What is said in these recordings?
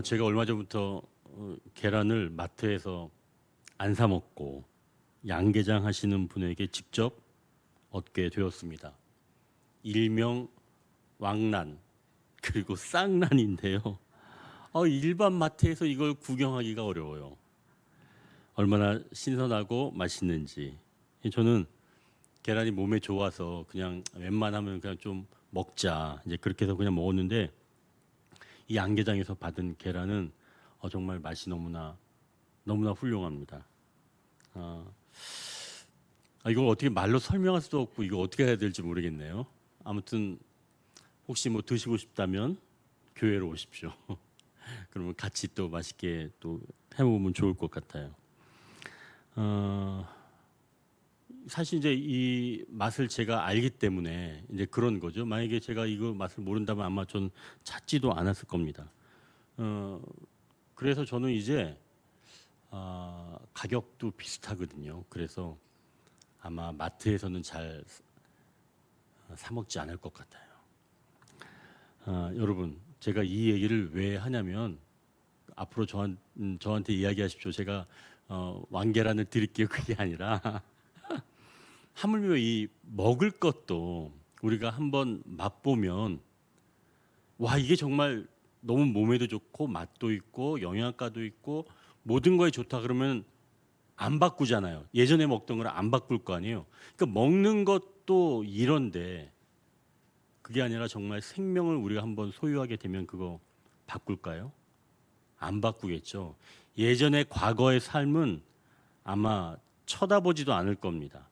제가 얼마 전부터 계란을 마트에서 안 사 먹고 양계장 하시는 분에게 직접 얻게 되었습니다. 일명 왕란 그리고 쌍란인데요. 일반 마트에서 이걸 구경하기가 어려워요. 얼마나 신선하고 맛있는지. 저는 계란이 몸에 좋아서 그냥 웬만하면 그냥 좀 먹자 이제 그렇게 해서 그냥 먹었는데 이 양계장에서 받은 계란은 정말 맛이 너무나 훌륭합니다. 이걸 어떻게 말로 설명할 수도 없고 이거 어떻게 해야 될지 모르겠네요. 아무튼 혹시 뭐 드시고 싶다면 교회로 오십시오. 그러면 같이 또 맛있게 또 해먹으면 좋을 것 같아요. 사실 이제 이 맛을 제가 알기 때문에 이제 그런 거죠. 만약에 제가 이거 맛을 모른다면 아마 전 찾지도 않았을 겁니다. 그래서 저는 이제 가격도 비슷하거든요. 그래서 아마 마트에서는 잘 사 먹지 않을 것 같아요. 여러분, 제가 이 얘기를 왜 하냐면 앞으로 저한테 이야기하십시오. 제가 왕계란을 드릴게요. 그게 아니라 하물며 이 먹을 것도 우리가 한번 맛보면 와 이게 정말 너무 몸에도 좋고 맛도 있고 영양가도 있고 모든 거에 좋다 그러면 안 바꾸잖아요. 예전에 먹던 걸 안 바꿀 거 아니에요. 그러니까 먹는 것도 이런데 그게 아니라 정말 생명을 우리가 한번 소유하게 되면 그거 바꿀까요? 안 바꾸겠죠. 예전에 과거의 삶은 아마 쳐다보지도 않을 겁니다.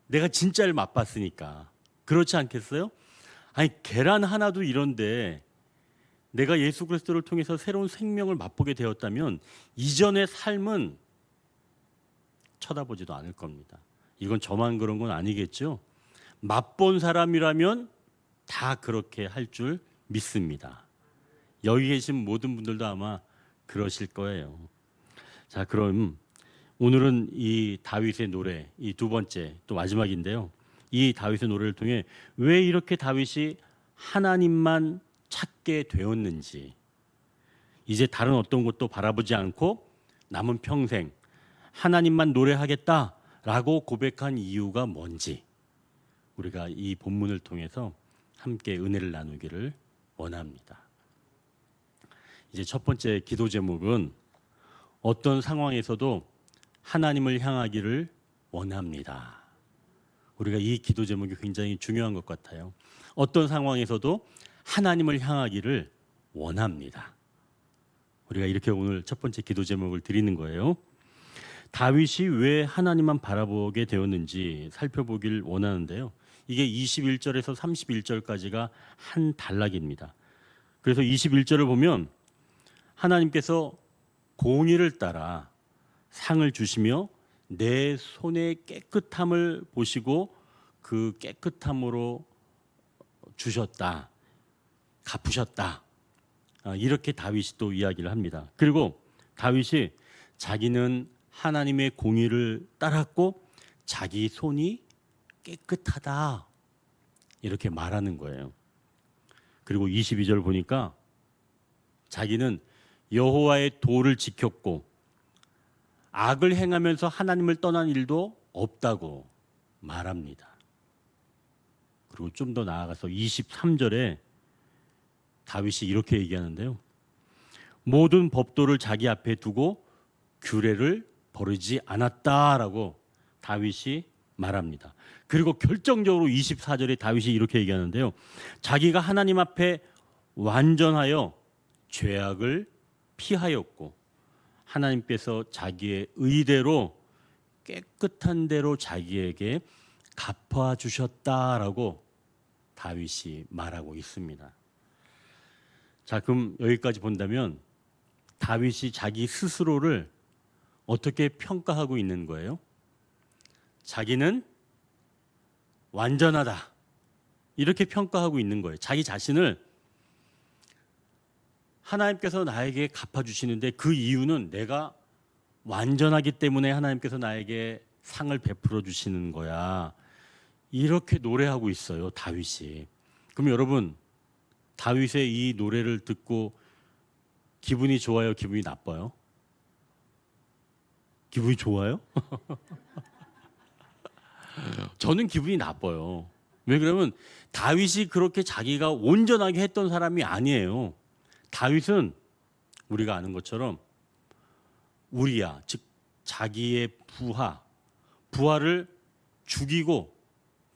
내가 진짜를 맛봤으니까. 그렇지 않겠어요? 아니 계란 하나도 이런데 내가 예수 그리스도를 통해서 새로운 생명을 맛보게 되었다면 이전의 삶은 쳐다보지도 않을 겁니다. 이건 저만 그런 건 아니겠죠? 맛본 사람이라면 다 그렇게 할 줄 믿습니다. 여기 계신 모든 분들도 아마 그러실 거예요. 자, 그럼 오늘은 이 다윗의 노래, 이 두 번째 또 마지막인데요. 이 다윗의 노래를 통해 왜 이렇게 다윗이 하나님만 찾게 되었는지, 이제 다른 어떤 것도 바라보지 않고 남은 평생 하나님만 노래하겠다라고 고백한 이유가 뭔지 우리가 이 본문을 통해서 함께 은혜를 나누기를 원합니다. 이제 첫 번째 기도 제목은 어떤 상황에서도 하나님을 향하기를 원합니다. 우리가 이 기도 제목이 굉장히 중요한 것 같아요. 어떤 상황에서도 하나님을 향하기를 원합니다. 우리가 이렇게 오늘 첫 번째 기도 제목을 드리는 거예요. 다윗이 왜 하나님만 바라보게 되었는지 살펴보길 원하는데요. 이게 21절에서 31절까지가 한 단락입니다. 그래서 21절을 보면 하나님께서 공의를 따라 상을 주시며 내 손의 깨끗함을 보시고 그 깨끗함으로 주셨다, 갚으셨다. 이렇게 다윗이 또 이야기를 합니다. 그리고 다윗이 자기는 하나님의 공의를 따랐고 자기 손이 깨끗하다 이렇게 말하는 거예요. 그리고 22절 보니까 자기는 여호와의 도를 지켰고 악을 행하면서 하나님을 떠난 일도 없다고 말합니다. 그리고 좀 더 나아가서 23절에 다윗이 이렇게 얘기하는데요. 모든 법도를 자기 앞에 두고 규례를 버리지 않았다라고 다윗이 말합니다. 그리고 결정적으로 24절에 다윗이 이렇게 얘기하는데요. 자기가 하나님 앞에 완전하여 죄악을 피하였고 하나님께서 자기의 의대로 깨끗한 대로 자기에게 갚아주셨다라고 다윗이 말하고 있습니다. 자, 그럼 여기까지 본다면 다윗이 자기 스스로를 어떻게 평가하고 있는 거예요? 자기는 완전하다 이렇게 평가하고 있는 거예요. 자기 자신을 하나님께서 나에게 갚아주시는데 그 이유는 내가 완전하기 때문에 하나님께서 나에게 상을 베풀어 주시는 거야. 이렇게 노래하고 있어요, 다윗이. 그럼 여러분, 다윗의 이 노래를 듣고 기분이 좋아요? 기분이 나빠요? 기분이 좋아요? 저는 기분이 나빠요. 왜 그러면 다윗이 그렇게 자기가 온전하게 했던 사람이 아니에요. 다윗은 우리가 아는 것처럼 우리야, 즉 자기의 부하를 죽이고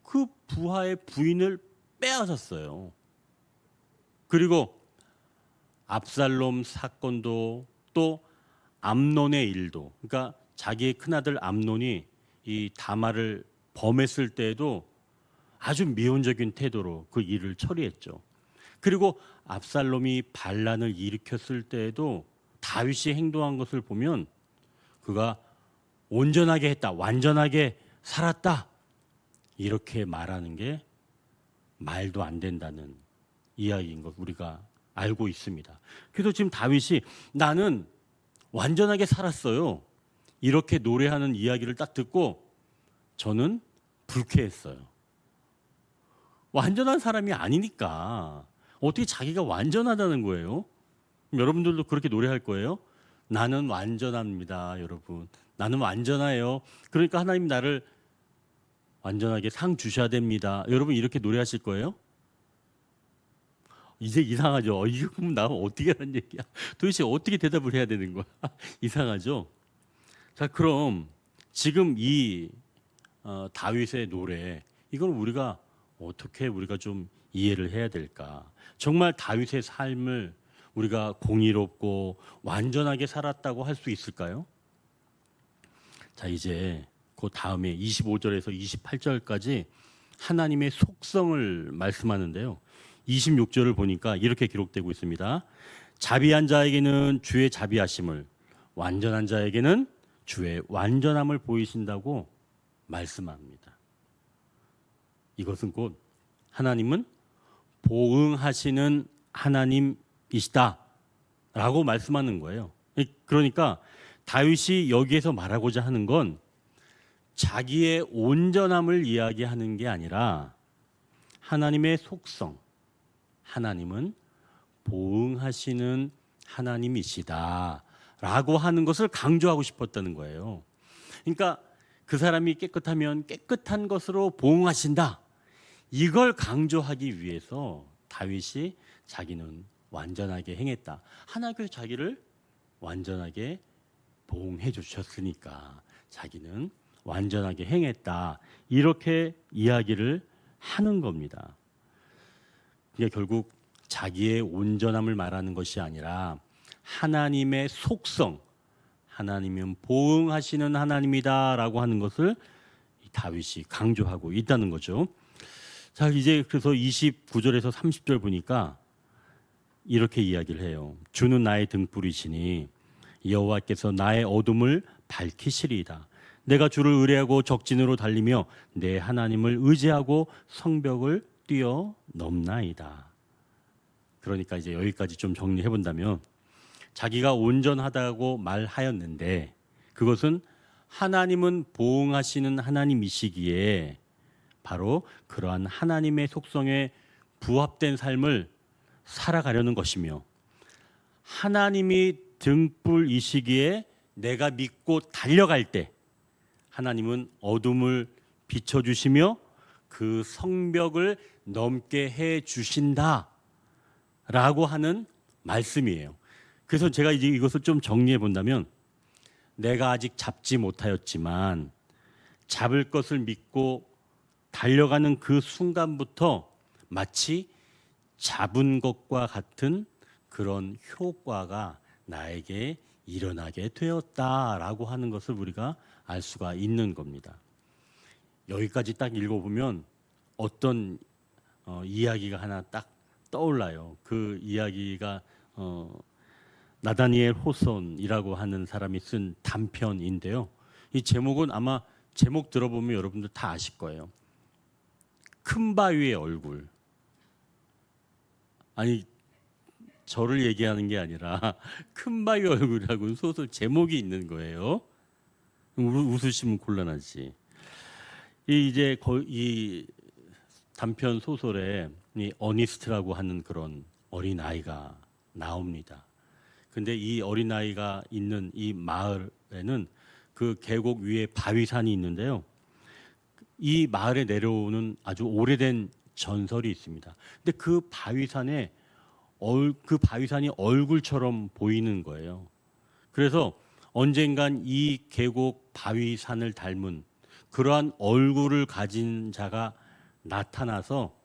그 부하의 부인을 빼앗았어요. 그리고 압살롬 사건도 또 암논의 일도, 그러니까 자기의 큰아들 암논이 이 다말을 범했을 때에도 아주 미온적인 태도로 그 일을 처리했죠. 그리고 압살롬이 반란을 일으켰을 때에도 다윗이 행동한 것을 보면 그가 온전하게 했다, 완전하게 살았다, 이렇게 말하는 게 말도 안 된다는 이야기인 것 우리가 알고 있습니다. 그래서 지금 다윗이 나는 완전하게 살았어요, 이렇게 노래하는 이야기를 딱 듣고 저는 불쾌했어요. 완전한 사람이 아니니까 어떻게 자기가 완전하다는 거예요? 여러분들도 그렇게 노래할 거예요? 나는 완전합니다, 여러분. 나는 완전해요. 그러니까 하나님 나를 완전하게 상 주셔야 됩니다. 여러분 이렇게 노래하실 거예요? 이제 이상하죠. 이거 그럼 나 어떻게 하는 얘기야? 도대체 어떻게 대답을 해야 되는 거야? 이상하죠? 자, 그럼 지금 이 다윗의 노래, 이건 우리가 어떻게 우리가 좀 이해를 해야 될까? 정말 다윗의 삶을 우리가 공의롭고 완전하게 살았다고 할 수 있을까요? 자, 이제 그 다음에 25절에서 28절까지 하나님의 속성을 말씀하는데요. 26절을 보니까 이렇게 기록되고 있습니다. 자비한 자에게는 주의 자비하심을, 완전한 자에게는 주의 완전함을 보이신다고 말씀합니다. 이것은 곧 하나님은 보응하시는 하나님이시다 라고 말씀하는 거예요. 그러니까 다윗이 여기에서 말하고자 하는 건 자기의 온전함을 이야기하는 게 아니라 하나님의 속성, 하나님은 보응하시는 하나님이시다 라고 하는 것을 강조하고 싶었다는 거예요. 그러니까 그 사람이 깨끗하면 깨끗한 것으로 보응하신다, 이걸 강조하기 위해서 다윗이 자기는 완전하게 행했다, 하나님께서 자기를 완전하게 보응해 주셨으니까 자기는 완전하게 행했다, 이렇게 이야기를 하는 겁니다. 그러니까 결국 자기의 온전함을 말하는 것이 아니라 하나님의 속성, 하나님은 보응하시는 하나님이다라고 하는 것을 다윗이 강조하고 있다는 거죠. 자, 이제 그래서 29절에서 30절 보니까 이렇게 이야기를 해요. 주는 나의 등불이시니 여호와께서 나의 어둠을 밝히시리이다. 내가 주를 의뢰하고 적진으로 달리며 내 하나님을 의지하고 성벽을 뛰어넘나이다. 그러니까 이제 여기까지 좀 정리해 본다면 자기가 온전하다고 말하였는데 그것은 하나님은 보응하시는 하나님이시기에 바로 그러한 하나님의 속성에 부합된 삶을 살아가려는 것이며, 하나님이 등불이시기에 내가 믿고 달려갈 때 하나님은 어둠을 비춰주시며 그 성벽을 넘게 해 주신다라고 하는 말씀이에요. 그래서 제가 이제 이것을 좀 정리해 본다면, 내가 아직 잡지 못하였지만 잡을 것을 믿고 달려가는 그 순간부터 마치 잡은 것과 같은 그런 효과가 나에게 일어나게 되었다라고 하는 것을 우리가 알 수가 있는 겁니다. 여기까지 딱 읽어보면 어떤 이야기가 하나 딱 떠올라요. 그 이야기가 나다니엘 호손이라고 하는 사람이 쓴 단편인데요. 이 제목은 아마 제목 들어보면 여러분들 다 아실 거예요. 큰 바위의 얼굴. 아니, 저를 얘기하는 게 아니라 큰 바위 얼굴이라고 소설 제목이 있는 거예요. 웃으시면 곤란하지. 이 단편 소설에 이 어니스트라고 하는 그런 어린 아이가 나옵니다. 근데 이 어린아이가 있는 이 마을에는 그 계곡 위에 바위산이 있는데요. 이 마을에 내려오는 아주 오래된 전설이 있습니다. 근데 그 바위산이 얼굴처럼 보이는 거예요. 그래서 언젠간 이 계곡 바위산을 닮은 그러한 얼굴을 가진 자가 나타나서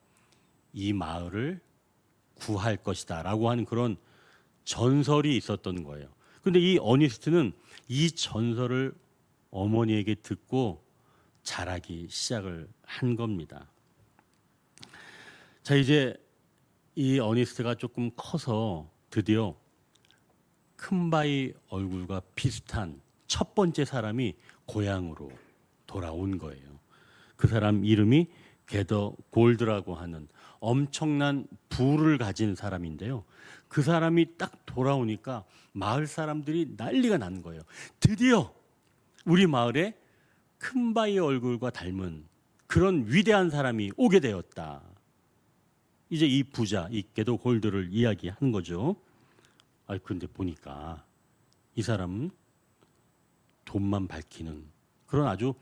이 마을을 구할 것이다라고 하는 그런 전설이 있었던 거예요. 근데 이 어니스트는 이 전설을 어머니에게 듣고 자라기 시작을 한 겁니다. 자, 이제 이 어니스트가 조금 커서 드디어 큰바위 얼굴과 비슷한 첫 번째 사람이 고향으로 돌아온 거예요. 그 사람 이름이 게더 골드라고 하는 엄청난 부를 가진 사람인데요. 그 사람이 딱 돌아오니까 마을 사람들이 난리가 난 거예요. 드디어 우리 마을에 큰바위 얼굴과 닮은 그런 위대한 사람이 오게 되었다. 이제 이 부자, 이 게더 골드를 이야기하는 거죠. 근데 보니까 이 사람은 돈만 밝히는 그런 아주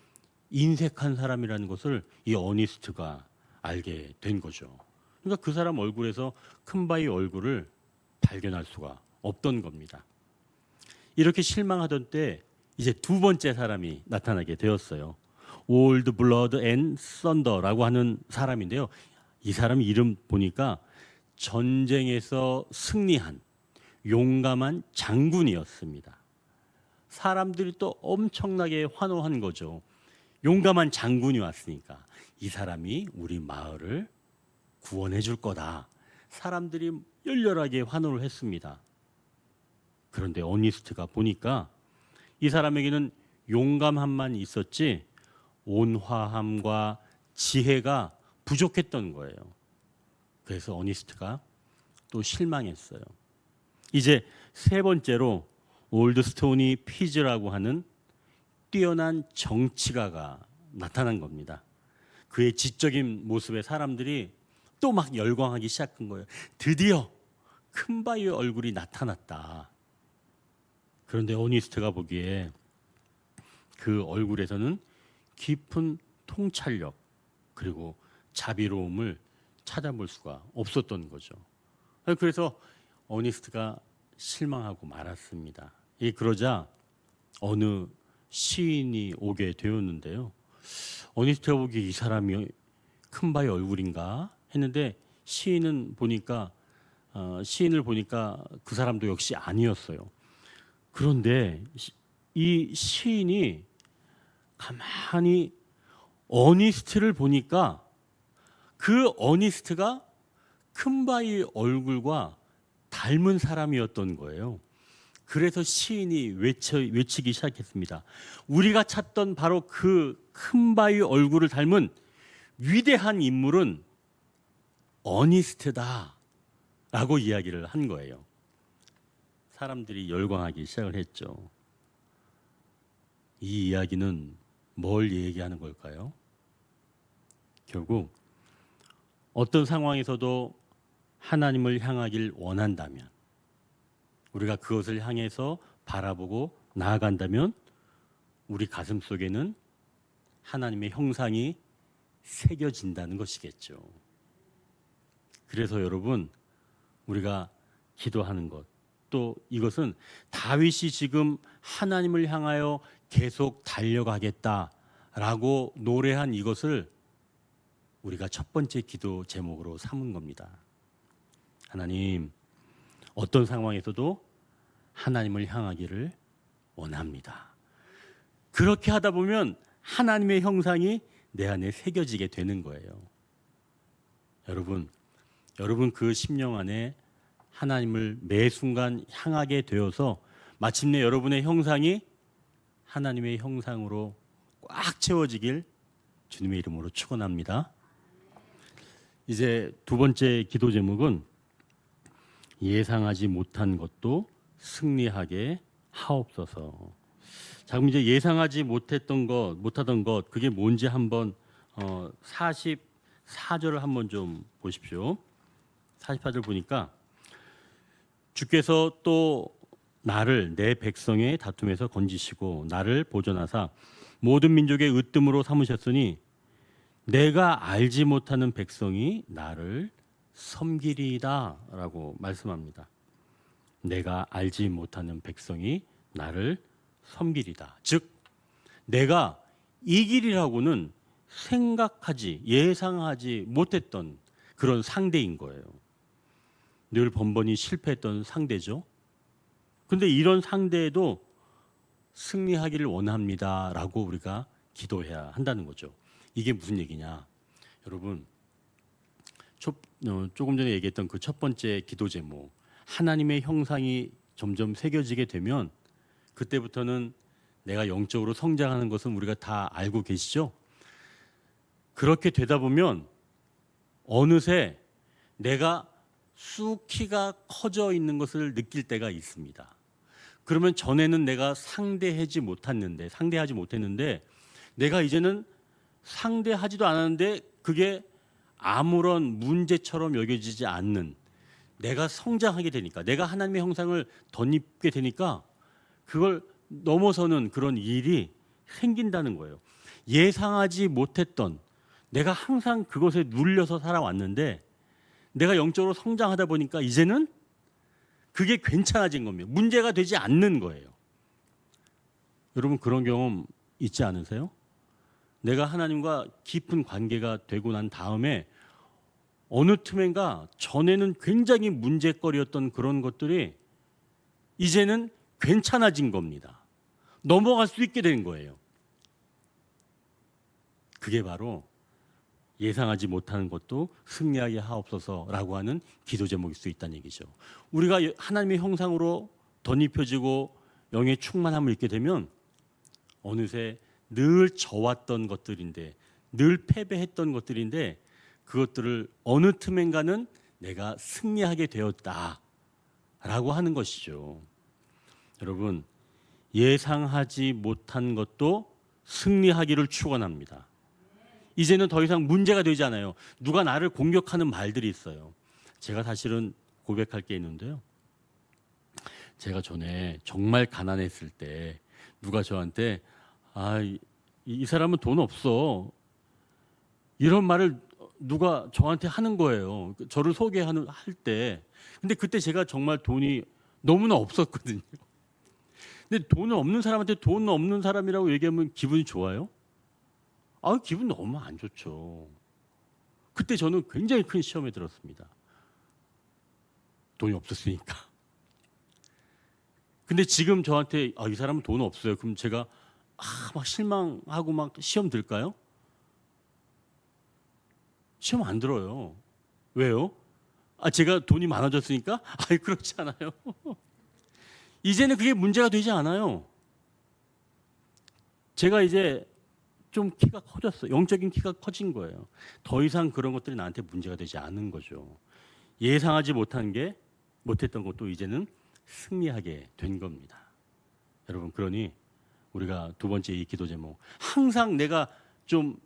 인색한 사람이라는 것을 이 어니스트가 알게 된 거죠. 그러니까 그 사람 얼굴에서 큰바위 얼굴을 발견할 수가 없던 겁니다. 이렇게 실망하던 때 이제 두 번째 사람이 나타나게 되었어요. Old Blood and Thunder라고 하는 사람인데요. 이 사람 이름 보니까 전쟁에서 승리한 용감한 장군이었습니다. 사람들이 또 엄청나게 환호한 거죠. 용감한 장군이 왔으니까 이 사람이 우리 마을을 구원해 줄 거다. 사람들이 열렬하게 환호를 했습니다. 그런데 어니스트가 보니까 이 사람에게는 용감함만 있었지 온화함과 지혜가 부족했던 거예요. 그래서 어니스트가 또 실망했어요. 이제 세 번째로 올드스토니 피즈라고 하는 뛰어난 정치가가 나타난 겁니다. 그의 지적인 모습에 사람들이 또 막 열광하기 시작한 거예요. 드디어 큰바위 얼굴이 나타났다. 그런데 어니스트가 보기에 그 얼굴에서는 깊은 통찰력 그리고 자비로움을 찾아볼 수가 없었던 거죠. 그래서 어니스트가 실망하고 말았습니다. 그러자 어느 시인이 오게 되었는데요. 어니스트가 보기에 이 사람이 큰바위 얼굴인가 했는데 시인을 보니까 그 사람도 역시 아니었어요. 그런데 이 시인이 가만히 어니스트를 보니까 그 어니스트가 큰바위 얼굴과 닮은 사람이었던 거예요. 그래서 시인이 외치기 시작했습니다. 우리가 찾던 바로 그 큰바위 얼굴을 닮은 위대한 인물은 어니스트다 라고 이야기를 한 거예요. 사람들이 열광하기 시작을 했죠. 이 이야기는 뭘 얘기하는 걸까요? 결국 어떤 상황에서도 하나님을 향하길 원한다면, 우리가 그것을 향해서 바라보고 나아간다면 우리 가슴 속에는 하나님의 형상이 새겨진다는 것이겠죠. 그래서 여러분, 우리가 기도하는 것, 또 이것은 다윗이 지금 하나님을 향하여 계속 달려가겠다라고 노래한 이것을 우리가 첫 번째 기도 제목으로 삼은 겁니다. 하나님, 어떤 상황에서도 하나님을 향하기를 원합니다. 그렇게 하다 보면 하나님의 형상이 내 안에 새겨지게 되는 거예요. 여러분 그 심령 안에 하나님을 매 순간 향하게 되어서 마침내 여러분의 형상이 하나님의 형상으로 꽉 채워지길 주님의 이름으로 축원합니다. 이제 두 번째 기도 제목은 예상하지 못한 것도 승리하게 하옵소서. 자, 그럼 이제 예상하지 못하던 것 그게 뭔지 한번 44절을 한번 좀 보십시오. 44절 보니까 주께서 또 나를 내 백성의 다툼에서 건지시고 나를 보존하사 모든 민족의 으뜸으로 삼으셨으니 내가 알지 못하는 백성이 나를 섬기리이다라고 말씀합니다. 내가 알지 못하는 백성이 나를 섬기리다. 즉 내가 이 길이라고는 생각하지 예상하지 못했던 그런 상대인 거예요. 늘 번번이 실패했던 상대죠. 근데 이런 상대에도 승리하기를 원합니다라고 우리가 기도해야 한다는 거죠. 이게 무슨 얘기냐? 여러분, 조금 전에 얘기했던 그 첫 번째 기도 제목, 하나님의 형상이 점점 새겨지게 되면 그때부터는 내가 영적으로 성장하는 것은 우리가 다 알고 계시죠? 그렇게 되다 보면 어느새 내가 쑥 키가 커져 있는 것을 느낄 때가 있습니다. 그러면 전에는 내가 상대하지 못했는데 내가 이제는 상대하지도 않았는데 그게 아무런 문제처럼 여겨지지 않는, 내가 성장하게 되니까, 내가 하나님의 형상을 덧입게 되니까 그걸 넘어서는 그런 일이 생긴다는 거예요. 예상하지 못했던, 내가 항상 그것에 눌려서 살아왔는데 내가 영적으로 성장하다 보니까 이제는 그게 괜찮아진 겁니다. 문제가 되지 않는 거예요. 여러분 그런 경험 있지 않으세요? 내가 하나님과 깊은 관계가 되고 난 다음에 어느 틈엔가 전에는 굉장히 문제거리였던 그런 것들이 이제는 괜찮아진 겁니다. 넘어갈 수 있게 된 거예요. 그게 바로 예상하지 못하는 것도 승리하게 하옵소서라고 하는 기도 제목일 수 있다는 얘기죠. 우리가 하나님의 형상으로 덧입혀지고 영의 충만함을 입게 되면 어느새 늘 져왔던 것들인데, 늘 패배했던 것들인데 그것들을 어느 틈엔가는 내가 승리하게 되었다라고 하는 것이죠. 여러분, 예상하지 못한 것도 승리하기를 축원합니다. 이제는 더 이상 문제가 되지 않아요. 누가 나를 공격하는 말들이 있어요. 제가 사실은 고백할 게 있는데요. 제가 전에 정말 가난했을 때 누가 저한테 이 사람은 돈 없어, 이런 말을 누가 저한테 하는 거예요. 저를 소개할 때. 근데 그때 제가 정말 돈이 너무나 없었거든요. 근데 돈 없는 사람한테 돈 없는 사람이라고 얘기하면 기분이 좋아요? 기분 너무 안 좋죠. 그때 저는 굉장히 큰 시험에 들었습니다. 돈이 없었으니까. 근데 지금 저한테 이 사람은 돈 없어요. 그럼 제가 막 실망하고 막 시험 들까요? 시험 안 들어요. 왜요? 제가 돈이 많아졌으니까? 그렇지 않아요. 이제는 그게 문제가 되지 않아요. 제가 이제 좀 키가 커졌어요. 영적인 키가 커진 거예요. 더 이상 그런 것들이 나한테 문제가 되지 않은 거죠. 예상하지 못했던 것도 이제는 승리하게 된 겁니다. 여러분, 그러니 우리가 두 번째 이 기도 제목, 항상 내가 좀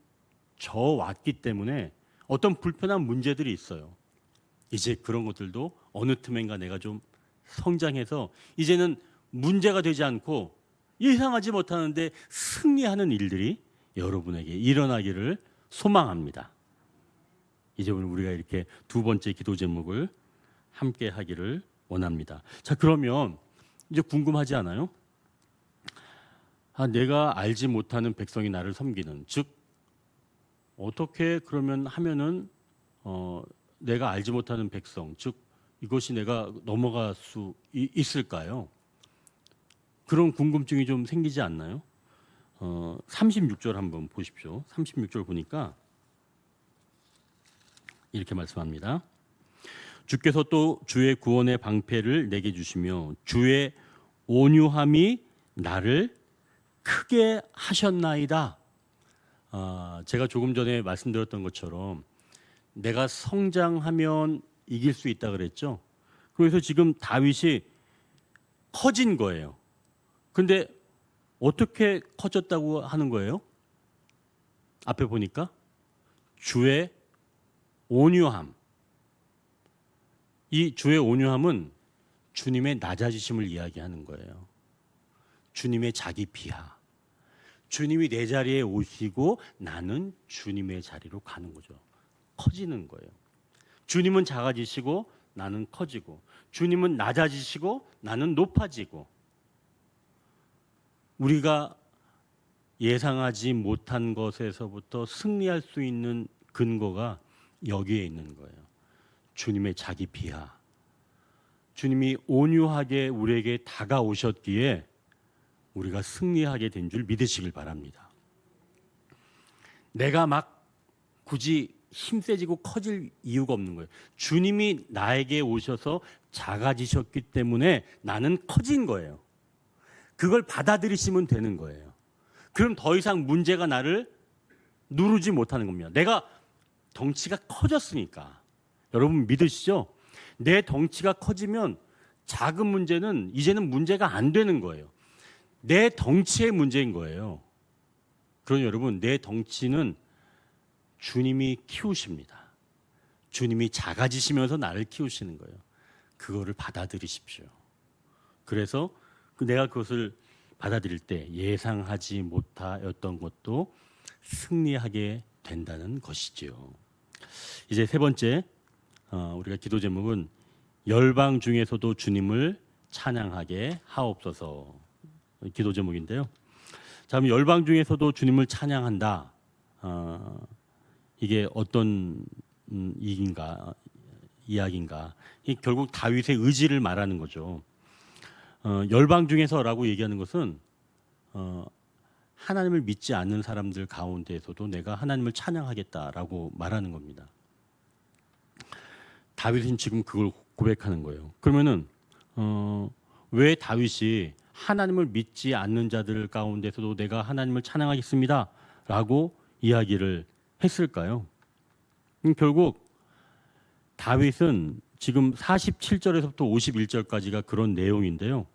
져왔기 때문에 어떤 불편한 문제들이 있어요. 이제 그런 것들도 어느 틈엔가 내가 좀 성장해서 이제는 문제가 되지 않고 예상하지 못하는데 승리하는 일들이 여러분에게 일어나기를 소망합니다. 이제 우리가 이렇게 두 번째 기도 제목을 함께 하기를 원합니다. 자, 그러면 이제 궁금하지 않아요? 내가 알지 못하는 백성이 나를 섬기는, 즉 어떻게 그러면 하면은 내가 알지 못하는 백성, 즉 이것이 내가 넘어갈 수 있을까요? 그런 궁금증이 좀 생기지 않나요? 36절 한번 보십시오. 36절 보니까 이렇게 말씀합니다. 주께서 또 주의 구원의 방패를 내게 주시며 주의 온유함이 나를 크게 하셨나이다. 제가 조금 전에 말씀드렸던 것처럼 내가 성장하면 이길 수 있다 그랬죠. 그래서 지금 다윗이 커진 거예요. 근데 어떻게 커졌다고 하는 거예요? 앞에 보니까 주의 온유함. 이 주의 온유함은 주님의 낮아지심을 이야기하는 거예요. 주님의 자기 비하. 주님이 내 자리에 오시고 나는 주님의 자리로 가는 거죠. 커지는 거예요. 주님은 작아지시고 나는 커지고, 주님은 낮아지시고 나는 높아지고, 우리가 예상하지 못한 것에서부터 승리할 수 있는 근거가 여기에 있는 거예요. 주님의 자기 비하. 주님이 온유하게 우리에게 다가오셨기에 우리가 승리하게 된 줄 믿으시길 바랍니다. 내가 막 굳이 힘세지고 커질 이유가 없는 거예요. 주님이 나에게 오셔서 작아지셨기 때문에 나는 커진 거예요. 그걸 받아들이시면 되는 거예요. 그럼 더 이상 문제가 나를 누르지 못하는 겁니다. 내가 덩치가 커졌으니까. 여러분 믿으시죠? 내 덩치가 커지면 작은 문제는 이제는 문제가 안 되는 거예요. 내 덩치의 문제인 거예요. 그러니 여러분, 내 덩치는 주님이 키우십니다. 주님이 작아지시면서 나를 키우시는 거예요. 그거를 받아들이십시오. 그래서 내가 그것을 받아들일 때 예상하지 못하였던 것도 승리하게 된다는 것이지요. 이제 세 번째, 우리가 기도 제목은 열방 중에서도 주님을 찬양하게 하옵소서 기도 제목인데요. 자, 그럼 열방 중에서도 주님을 찬양한다. 이게 어떤 이야기인가? 이 결국 다윗의 의지를 말하는 거죠. 열방 중에서라고 얘기하는 것은 하나님을 믿지 않는 사람들 가운데에서도 내가 하나님을 찬양하겠다라고 말하는 겁니다. 다윗은 지금 그걸 고백하는 거예요. 그러면은 왜 다윗이 하나님을 믿지 않는 자들 가운데서도 내가 하나님을 찬양하겠습니다라고 이야기를 했을까요? 결국 다윗은 지금 47절에서부터 51절까지가 그런 내용인데요.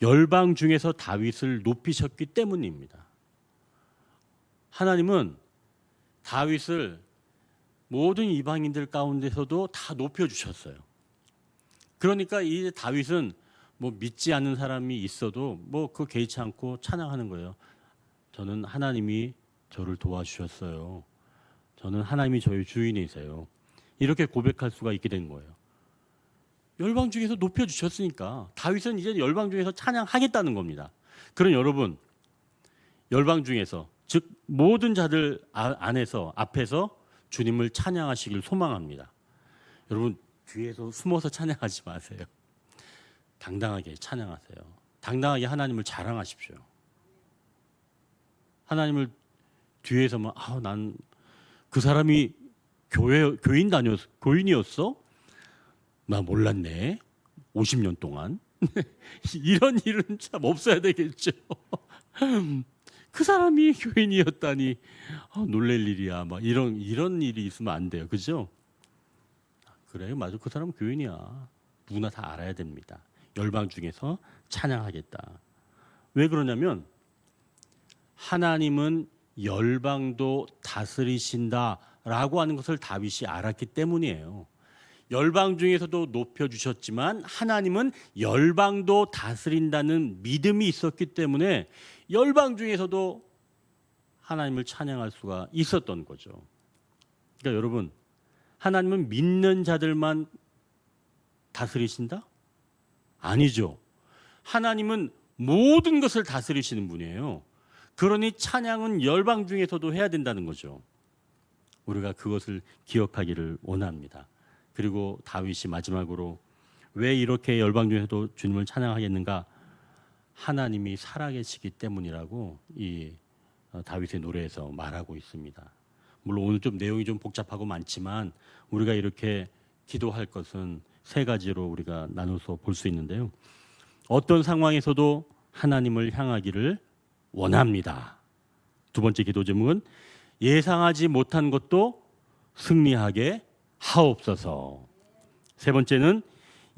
열방 중에서 다윗을 높이셨기 때문입니다. 하나님은 다윗을 모든 이방인들 가운데서도 다 높여주셨어요. 그러니까 이 다윗은 뭐 믿지 않는 사람이 있어도 뭐 그거 개의치 않고 찬양하는 거예요. 저는 하나님이 저를 도와주셨어요. 저는 하나님이 저의 주인이세요. 이렇게 고백할 수가 있게 된 거예요. 열방 중에서 높여주셨으니까 다윗은 이제 열방 중에서 찬양하겠다는 겁니다. 그럼 여러분, 열방 중에서 즉 모든 자들 안에서 앞에서 주님을 찬양하시길 소망합니다. 여러분, 뒤에서 숨어서 찬양하지 마세요. 당당하게 찬양하세요. 당당하게 하나님을 자랑하십시오. 하나님을 뒤에서만 난 그 사람이 교인이었어? 나 몰랐네. 50년 동안. 이런 일은 참 없어야 되겠죠. 그 사람이 교인이었다니 놀랄 일이야. 막 이런 일이 있으면 안 돼요. 그죠? 그래, 맞아. 그 사람은 교인이야. 누구나 다 알아야 됩니다. 열방 중에서 찬양하겠다. 왜 그러냐면 하나님은 열방도 다스리신다라고 하는 것을 다윗이 알았기 때문이에요. 열방 중에서도 높여주셨지만 하나님은 열방도 다스린다는 믿음이 있었기 때문에 열방 중에서도 하나님을 찬양할 수가 있었던 거죠. 그러니까 여러분, 하나님은 믿는 자들만 다스리신다? 아니죠. 하나님은 모든 것을 다스리시는 분이에요. 그러니 찬양은 열방 중에서도 해야 된다는 거죠. 우리가 그것을 기억하기를 원합니다. 그리고 다윗이 마지막으로 왜 이렇게 열방 중에서도 주님을 찬양하겠는가? 하나님이 살아계시기 때문이라고 이 다윗의 노래에서 말하고 있습니다. 물론 오늘 좀 내용이 좀 복잡하고 많지만 우리가 이렇게 기도할 것은 세 가지로 우리가 나눠서 볼 수 있는데요. 어떤 상황에서도 하나님을 향하기를 원합니다. 두 번째 기도 제목은 예상하지 못한 것도 승리하게 하옵소서. 세 번째는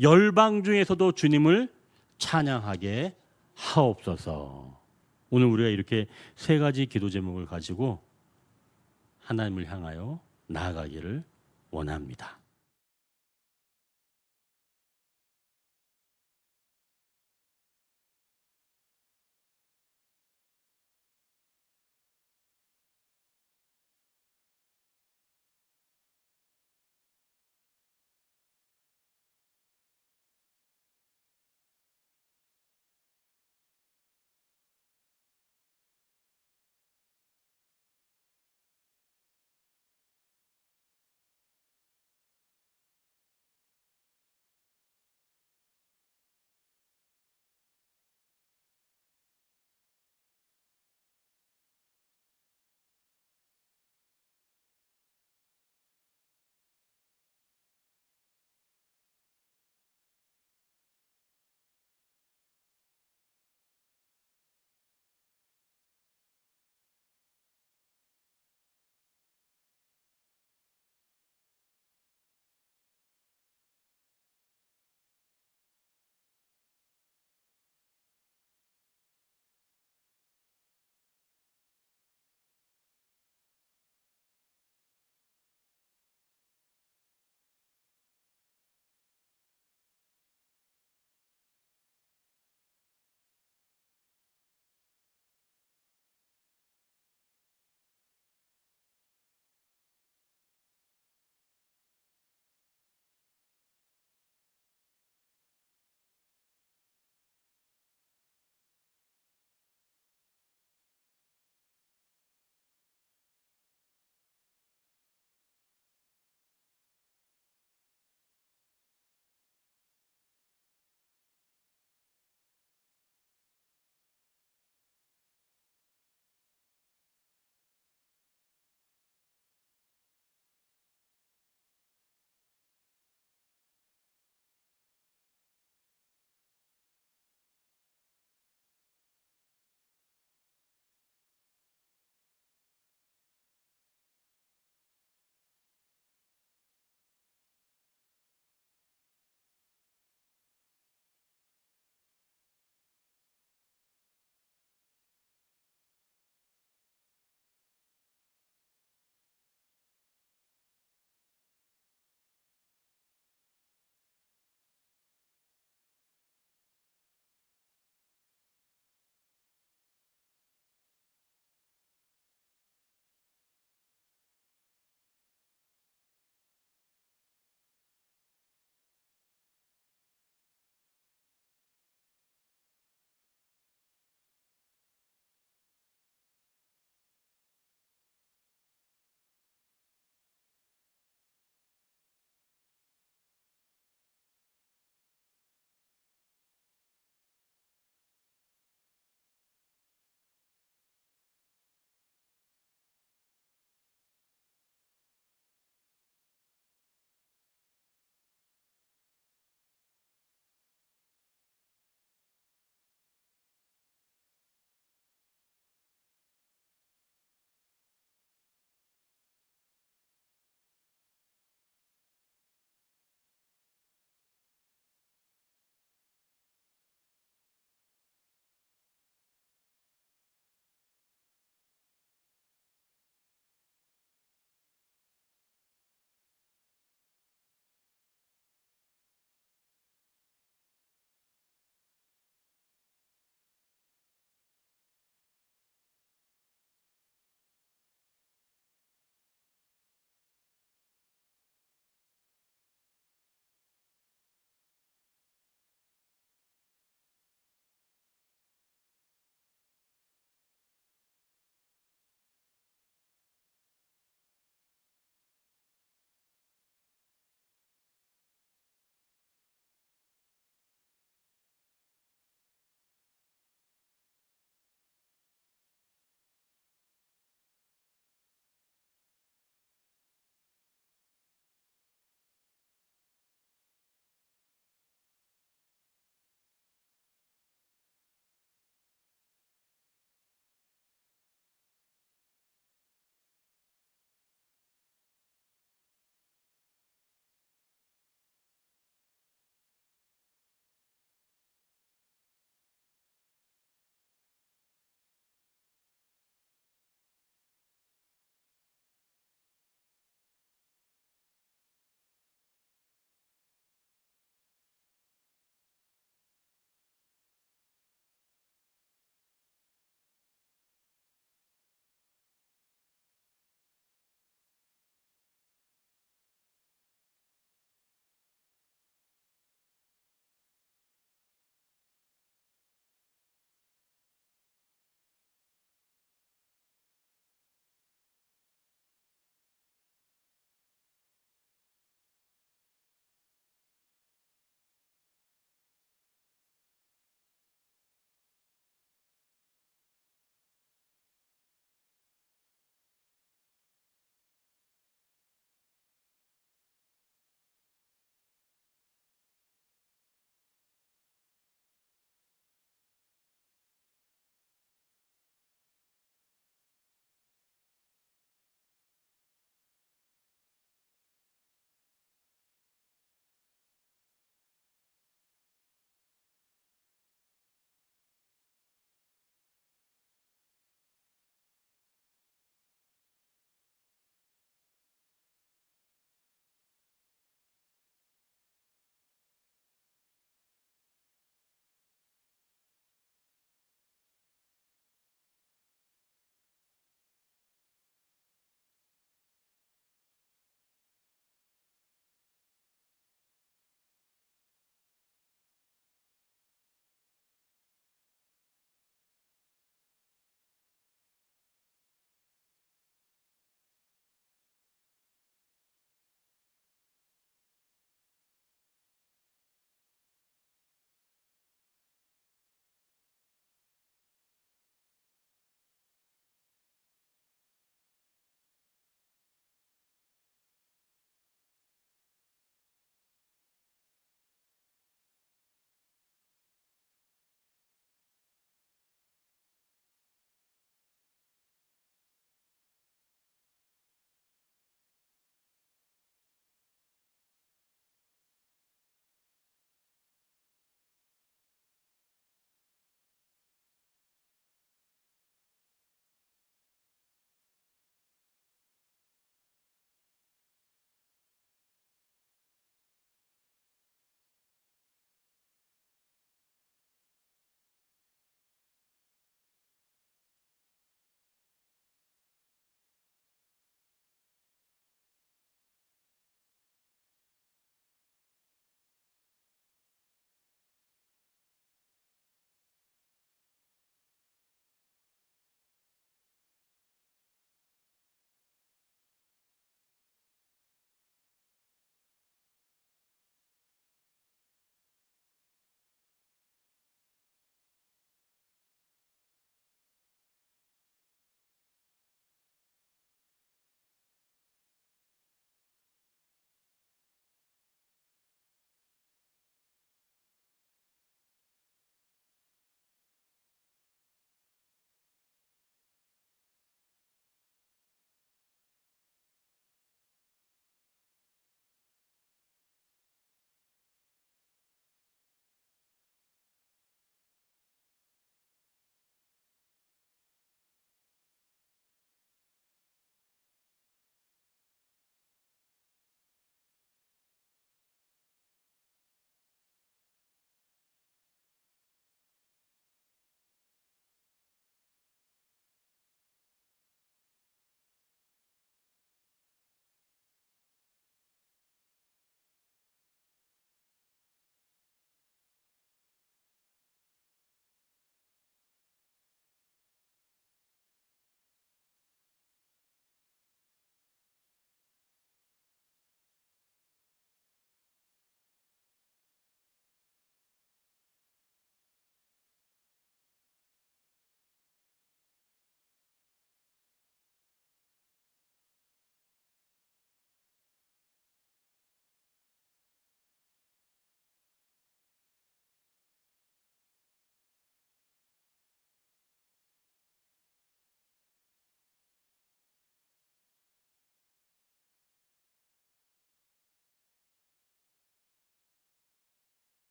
열방 중에서도 주님을 찬양하게 하옵소서. 오늘 우리가 이렇게 세 가지 기도 제목을 가지고 하나님을 향하여 나아가기를 원합니다.